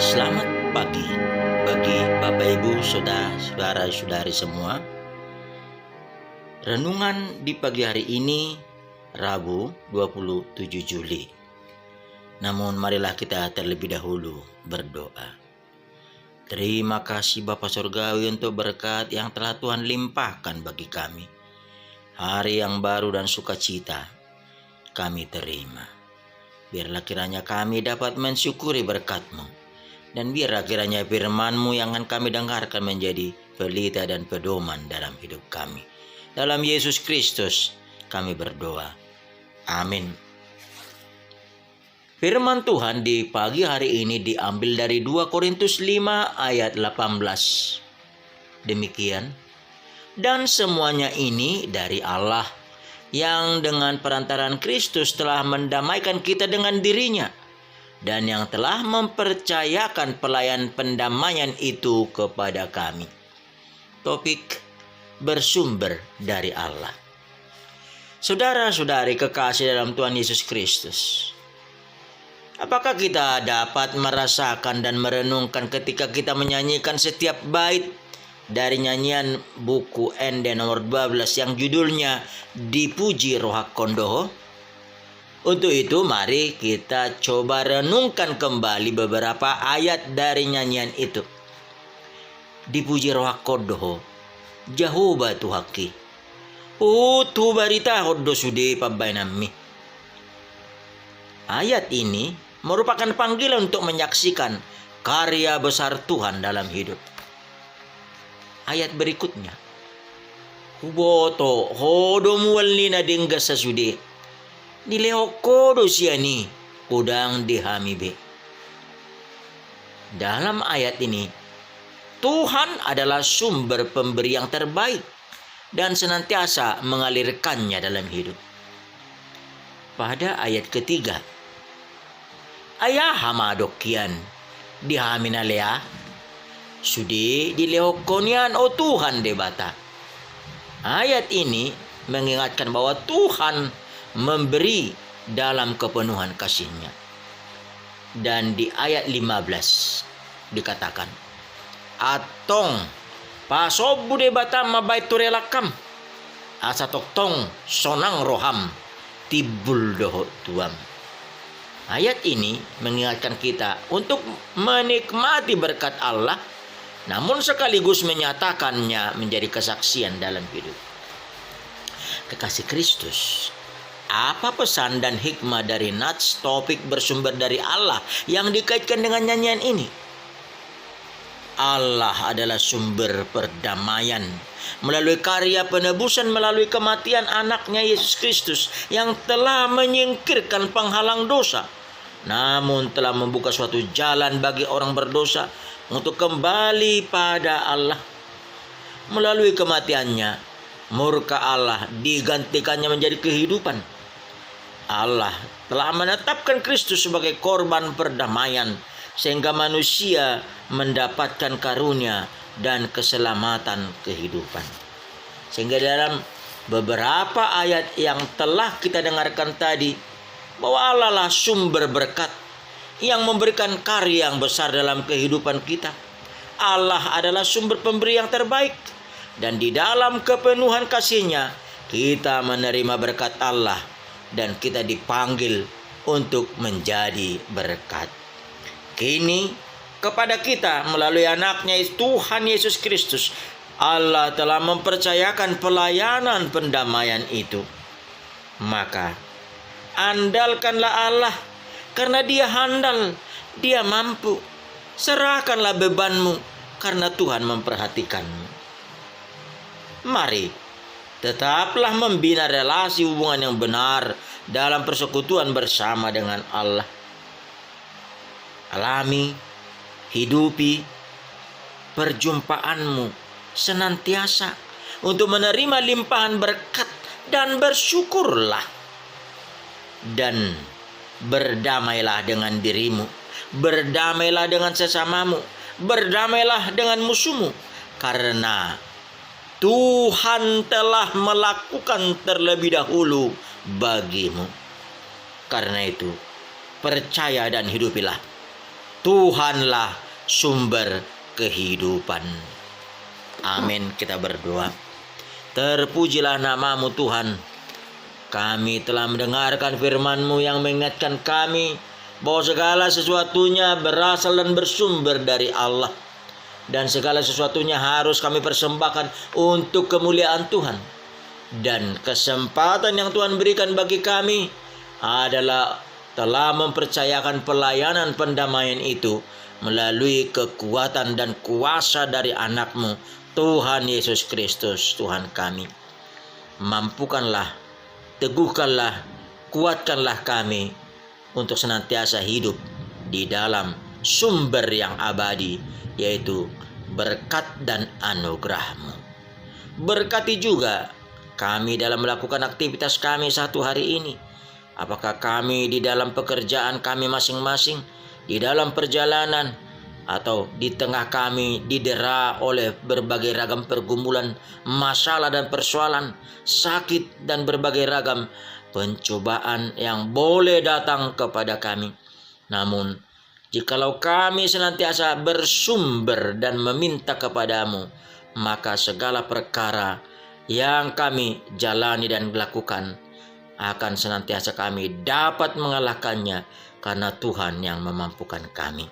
Selamat pagi bagi Bapak Ibu, saudara-saudari semua. Renungan di pagi hari ini Rabu 27 Juli. Namun marilah kita terlebih dahulu berdoa. Terima kasih Bapa Surgawi untuk berkat yang telah Tuhan limpahkan bagi kami. Hari yang baru dan sukacita kami terima. Biarlah kiranya kami dapat mensyukuri berkat-Mu. Dan biarlah kiranya firman-Mu yang akan kami dengarkan menjadi pelita dan pedoman dalam hidup kami. Dalam Yesus Kristus kami berdoa. Amin. Firman Tuhan di pagi hari ini diambil dari 2 Korintus 5 ayat 18. Demikian. Dan semuanya ini dari Allah yang dengan perantaraan Kristus telah mendamaikan kita dengan dirinya. Dan yang telah mempercayakan pelayan pendamaian itu kepada kami. Topik bersumber dari Allah. Saudara-saudari kekasih dalam Tuhan Yesus Kristus, apakah kita dapat merasakan dan merenungkan ketika kita menyanyikan setiap bait dari nyanyian buku ND nomor 12 yang judulnya Dipuji Roh Kondoho? Untuk itu mari kita coba renungkan kembali beberapa ayat dari nyanyian itu. Dipuji Roh Kondoho, Jehovah Tuhaki. Tu barita hoddo sude pabainami. Ayat ini merupakan panggilan untuk menyaksikan karya besar Tuhan dalam hidup. Ayat berikutnya. Huboto hodo muwalina dingga sasude. Nilehokodo siani kudang dihamibe. Dalam ayat ini, Tuhan adalah sumber pemberi yang terbaik dan senantiasa mengalirkannya dalam hidup. Pada ayat ketiga, ayah hamadokian dihaminalea sudi dilehokonian o Tuhan debata. Ayat ini mengingatkan bahwa Tuhan memberi dalam kepenuhan kasih-Nya. Dan di ayat 15 dikatakan, Atong pasobu debata mabaiturelakam asatoktong sonang roham tibul doho tuam. Ayat ini mengingatkan kita untuk menikmati berkat Allah, namun sekaligus menyatakannya menjadi kesaksian dalam hidup. Kekasih Kristus, apa pesan dan hikmah dari nats topik bersumber dari Allah yang dikaitkan dengan nyanyian ini? Allah adalah sumber perdamaian melalui karya penebusan melalui kematian anaknya Yesus Kristus yang telah menyingkirkan penghalang dosa, namun telah membuka suatu jalan bagi orang berdosa untuk kembali pada Allah. Melalui kematiannya, murka Allah digantikannya menjadi kehidupan. Allah telah menetapkan Kristus sebagai korban perdamaian sehingga manusia mendapatkan karunia dan keselamatan kehidupan. Sehingga dalam beberapa ayat yang telah kita dengarkan tadi, bahwa Allah lah sumber berkat yang memberikan karya yang besar dalam kehidupan kita. Allah adalah sumber pemberi yang terbaik, dan di dalam kepenuhan kasih-Nya kita menerima berkat Allah dan kita dipanggil untuk menjadi berkat. Kini kepada kita melalui anaknya Tuhan Yesus Kristus, Allah telah mempercayakan pelayanan pendamaian itu. Maka andalkanlah Allah karena Dia handal, Dia mampu. Serahkanlah bebanmu karena Tuhan memperhatikanmu. Mari tetaplah membina relasi hubungan yang benar dalam persekutuan bersama dengan Allah. Alami, hidupi perjumpaanmu senantiasa untuk menerima limpahan berkat dan bersyukurlah. Dan berdamailah dengan dirimu, berdamailah dengan sesamamu, berdamailah dengan musuhmu, karena Tuhan telah melakukan terlebih dahulu bagimu. Karena itu, percaya dan hidupilah Tuhanlah sumber kehidupan. Amin. Kita berdoa. Terpujilah nama-Mu Tuhan. Kami telah mendengarkan firman-Mu yang mengingatkan kami bahwa segala sesuatunya berasal dan bersumber dari Allah. Dan segala sesuatunya harus kami persembahkan untuk kemuliaan Tuhan. Dan kesempatan yang Tuhan berikan bagi kami adalah telah mempercayakan pelayanan pendamaian itu melalui kekuatan dan kuasa dari anak-Mu, Tuhan Yesus Kristus, Tuhan kami. Mampukanlah, teguhkanlah, kuatkanlah kami untuk senantiasa hidup di dalam sumber yang abadi, yaitu berkat dan anugerah-Mu. Berkati juga kami dalam melakukan aktivitas kami satu hari ini. Apakah kami di dalam pekerjaan kami masing-masing, di dalam perjalanan, atau di tengah kami didera oleh berbagai ragam pergumulan, masalah dan persoalan, sakit dan berbagai ragam pencobaan yang boleh datang kepada kami. Namun, jikalau kami senantiasa bersumber dan meminta kepadamu, maka segala perkara yang kami jalani dan lakukan akan senantiasa kami dapat mengalahkannya, karena Tuhan yang memampukan kami.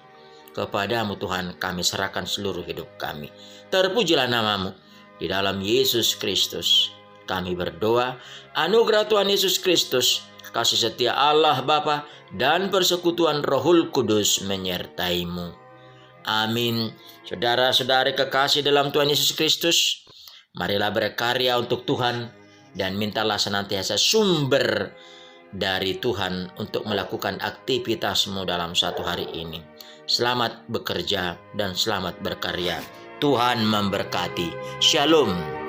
Kepadamu Tuhan kami serahkan seluruh hidup kami. Terpujilah nama-Mu. Di dalam Yesus Kristus kami berdoa. Anugerah Tuhan Yesus Kristus, kasih setia Allah Bapa, dan persekutuan Rohul Kudus menyertai-Mu. Amin. Saudara-saudari kekasih dalam Tuhan Yesus Kristus, marilah berkarya untuk Tuhan dan mintalah senantiasa sumber dari Tuhan untuk melakukan aktivitasmu dalam satu hari ini. Selamat bekerja dan selamat berkarya. Tuhan memberkati. Shalom.